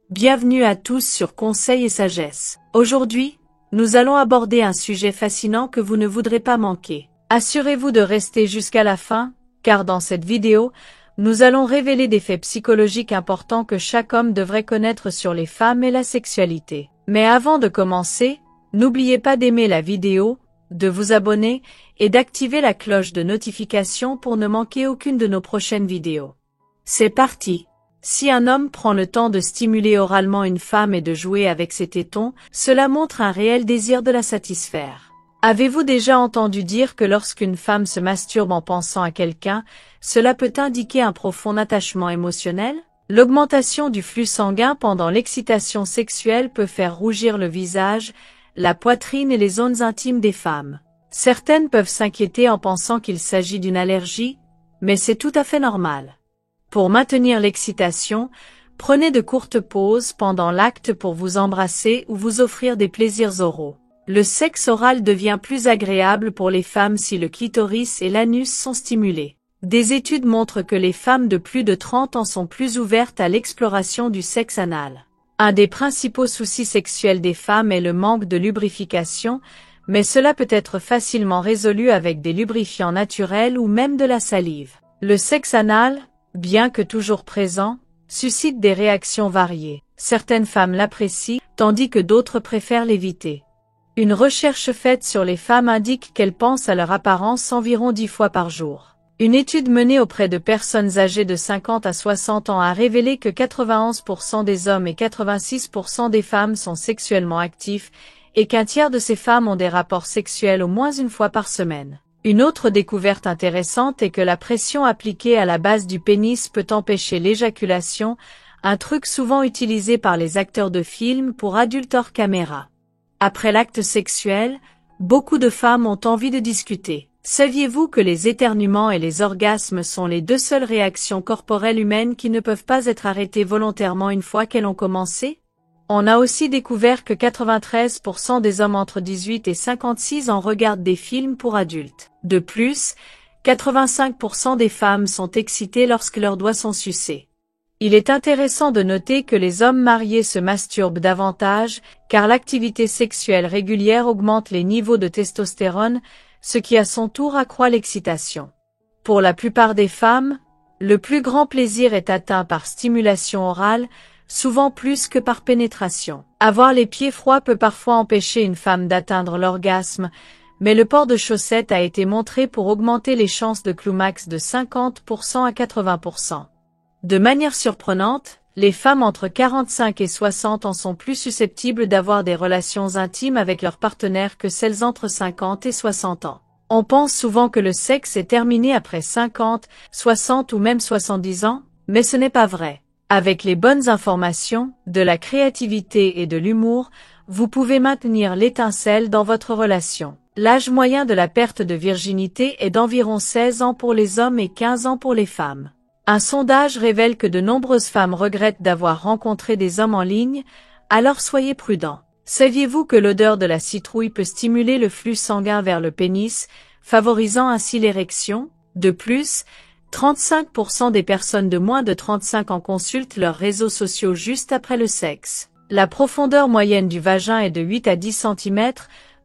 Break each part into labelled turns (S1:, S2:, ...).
S1: Bienvenue à tous sur Conseils et Sagesse. Aujourd'hui, nous allons aborder un sujet fascinant que vous ne voudrez pas manquer. Assurez-vous de rester jusqu'à la fin, car dans cette vidéo, nous allons révéler des faits psychologiques importants que chaque homme devrait connaître sur les femmes et la sexualité. Mais avant de commencer, n'oubliez pas d'aimer la vidéo, de vous abonner et d'activer la cloche de notification pour ne manquer aucune de nos prochaines vidéos. C'est parti! Si un homme prend le temps de stimuler oralement une femme et de jouer avec ses tétons, cela montre un réel désir de la satisfaire. Avez-vous déjà entendu dire que lorsqu'une femme se masturbe en pensant à quelqu'un, cela peut indiquer un profond attachement émotionnel? L'augmentation du flux sanguin pendant l'excitation sexuelle peut faire rougir le visage, la poitrine et les zones intimes des femmes. Certaines peuvent s'inquiéter en pensant qu'il s'agit d'une allergie, mais c'est tout à fait normal. Pour maintenir l'excitation, prenez de courtes pauses pendant l'acte pour vous embrasser ou vous offrir des plaisirs oraux. Le sexe oral devient plus agréable pour les femmes si le clitoris et l'anus sont stimulés. Des études montrent que les femmes de plus de 30 ans sont plus ouvertes à l'exploration du sexe anal. Un des principaux soucis sexuels des femmes est le manque de lubrification, mais cela peut être facilement résolu avec des lubrifiants naturels ou même de la salive. Le sexe anal, bien que toujours présent, suscite des réactions variées. Certaines femmes l'apprécient, tandis que d'autres préfèrent l'éviter. Une recherche faite sur les femmes indique qu'elles pensent à leur apparence environ 10 fois par jour. Une étude menée auprès de personnes âgées de 50 à 60 ans a révélé que 91% des hommes et 86% des femmes sont sexuellement actifs et qu'un tiers de ces femmes ont des rapports sexuels au moins une fois par semaine. Une autre découverte intéressante est que la pression appliquée à la base du pénis peut empêcher l'éjaculation, un truc souvent utilisé par les acteurs de films pour adultes hors caméra. Après l'acte sexuel, beaucoup de femmes ont envie de discuter. Saviez-vous que les éternuements et les orgasmes sont les deux seules réactions corporelles humaines qui ne peuvent pas être arrêtées volontairement une fois qu'elles ont commencé? On a aussi découvert que 93% des hommes entre 18 et 56 ans regardent des films pour adultes. De plus, 85% des femmes sont excitées lorsque leurs doigts sont sucés. Il est intéressant de noter que les hommes mariés se masturbent davantage, car l'activité sexuelle régulière augmente les niveaux de testostérone, ce qui à son tour accroît l'excitation. Pour la plupart des femmes, le plus grand plaisir est atteint par stimulation orale, souvent plus que par pénétration. Avoir les pieds froids peut parfois empêcher une femme d'atteindre l'orgasme, mais le port de chaussettes a été montré pour augmenter les chances de climax de 50% à 80%. De manière surprenante, les femmes entre 45 et 60 ans sont plus susceptibles d'avoir des relations intimes avec leur partenaire que celles entre 50 et 60 ans. On pense souvent que le sexe est terminé après 50, 60 ou même 70 ans, mais ce n'est pas vrai. Avec les bonnes informations, de la créativité et de l'humour, vous pouvez maintenir l'étincelle dans votre relation. L'âge moyen de la perte de virginité est d'environ 16 ans pour les hommes et 15 ans pour les femmes. Un sondage révèle que de nombreuses femmes regrettent d'avoir rencontré des hommes en ligne, alors soyez prudents. Saviez-vous que l'odeur de la citrouille peut stimuler le flux sanguin vers le pénis, favorisant ainsi l'érection? De plus, 35% des personnes de moins de 35 ans consultent leurs réseaux sociaux juste après le sexe. La profondeur moyenne du vagin est de 8 à 10 cm,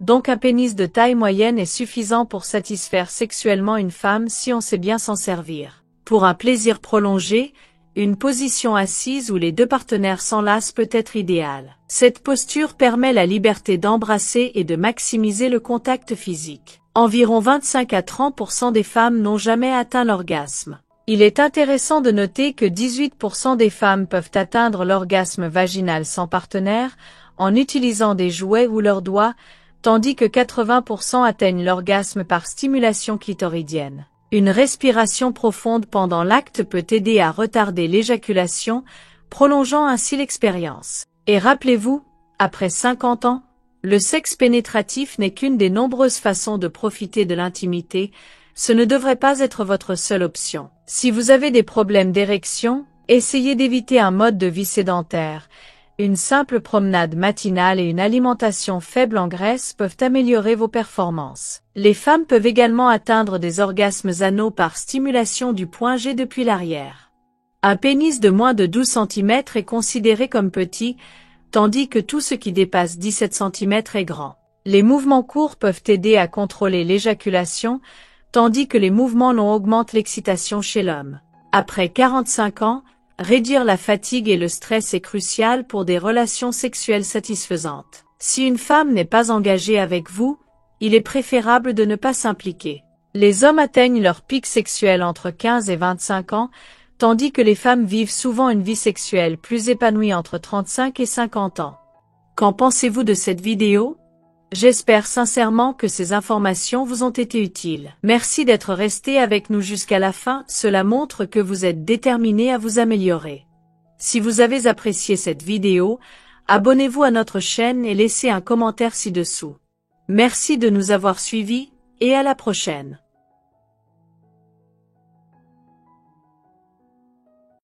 S1: donc un pénis de taille moyenne est suffisant pour satisfaire sexuellement une femme si on sait bien s'en servir. Pour un plaisir prolongé, une position assise où les deux partenaires s'enlacent peut être idéale. Cette posture permet la liberté d'embrasser et de maximiser le contact physique. Environ 25 à 30% des femmes n'ont jamais atteint l'orgasme. Il est intéressant de noter que 18% des femmes peuvent atteindre l'orgasme vaginal sans partenaire, en utilisant des jouets ou leurs doigts, tandis que 80% atteignent l'orgasme par stimulation clitoridienne. Une respiration profonde pendant l'acte peut aider à retarder l'éjaculation, prolongeant ainsi l'expérience. Et rappelez-vous, après 50 ans, le sexe pénétratif n'est qu'une des nombreuses façons de profiter de l'intimité, ce ne devrait pas être votre seule option. Si vous avez des problèmes d'érection, essayez d'éviter un mode de vie sédentaire. Une simple promenade matinale et une alimentation faible en graisse peuvent améliorer vos performances. Les femmes peuvent également atteindre des orgasmes anaux par stimulation du point G depuis l'arrière. Un pénis de moins de 12 cm est considéré comme petit, tandis que tout ce qui dépasse 17 cm est grand. Les mouvements courts peuvent aider à contrôler l'éjaculation, tandis que les mouvements longs augmentent l'excitation chez l'homme. Après 45 ans, réduire la fatigue et le stress est crucial pour des relations sexuelles satisfaisantes. Si une femme n'est pas engagée avec vous, il est préférable de ne pas s'impliquer. Les hommes atteignent leur pic sexuel entre 15 et 25 ans, tandis que les femmes vivent souvent une vie sexuelle plus épanouie entre 35 et 50 ans. Qu'en pensez-vous de cette vidéo? J'espère sincèrement que ces informations vous ont été utiles. Merci d'être resté avec nous jusqu'à la fin, cela montre que vous êtes déterminé à vous améliorer. Si vous avez apprécié cette vidéo, abonnez-vous à notre chaîne et laissez un commentaire ci-dessous. Merci de nous avoir suivis, et à la prochaine.